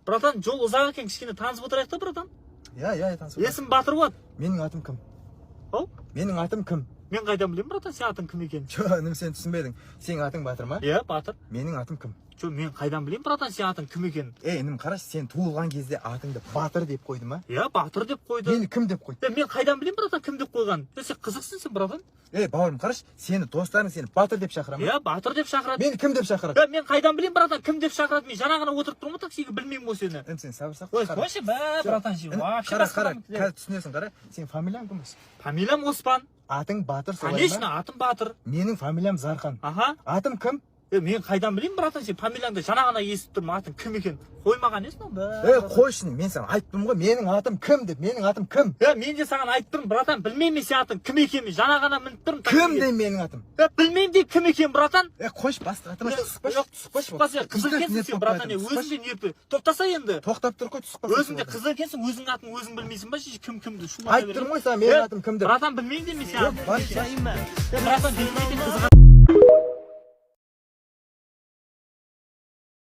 Братан, жол ұзақ екен, кішкене танысып отырайық та, братан. Иә, танысып. Есім Батыр болады. Менің атым кім? Ау? Менің атым кім? Мен қайдан білемін, братан, сен атың кім екенін? Жоқ, сен түсінбедің. Сенің атың Батыр ма? Иә, Батыр. Менің атым кім? Жоқ, мен қайдан білемін, братан, сен атың кім екенін? Інім, қарашы, сен туылған кезде атыңды Батыр деп қойды ма? Иә, Батыр деп қойды. Мені кім деп қойды? Мен қайдан білемін, братан, кім деп қойған? Сен қызықсың сен, братан. Бауырым, қарашы, сені достарың сені Батыр деп шақырады ма? Иә, Батыр деп шақырады. Мені кім деп шақырады? Мен қайдан білемін, братан, кім деп шақырады? Мен жаңа ғана отырып тұрмын, таксиге білмеймін ғой сені. Сен сабыр сақ. Ой, қойшы, братан, вообще қара, қазір түсінесің, қара. Сен фамилияң кім? Фамилиям Оспан. Атың Батыр солай ма? Конечно, атым Батыр. Менің фамилиям Зархан. Аха. Атым кім? Мен қайдан білеймін, братан, сен фамилияңды жаңа ғана естіп тұрмын, атың кім екен? Қоймаған есің ба? Қойшын, мен саған айттым ғой, менің атым кім деп, менің атым кім? Мен де саған айтып тұрмын, братан, білмеймін сен атың кім екенін, жаңа ғана мініп тұрмын. Кім де менің атым? Білмеймін де кім екен, братан. Қойш, басты атыма түсікпашы, қызыл екенсің сен, братан, өзіңде нерпі. Тоқтаса енді. Тоқтап тұр ғой, түсікпашы. Өзіңде қызыл екенсің, өзіңнің атын өзің білмейсің ба, кімді айтып тұрмын ғой саған, менің атым кім деп. Братан, білмеймін де мен сен. Братан, білмеймін.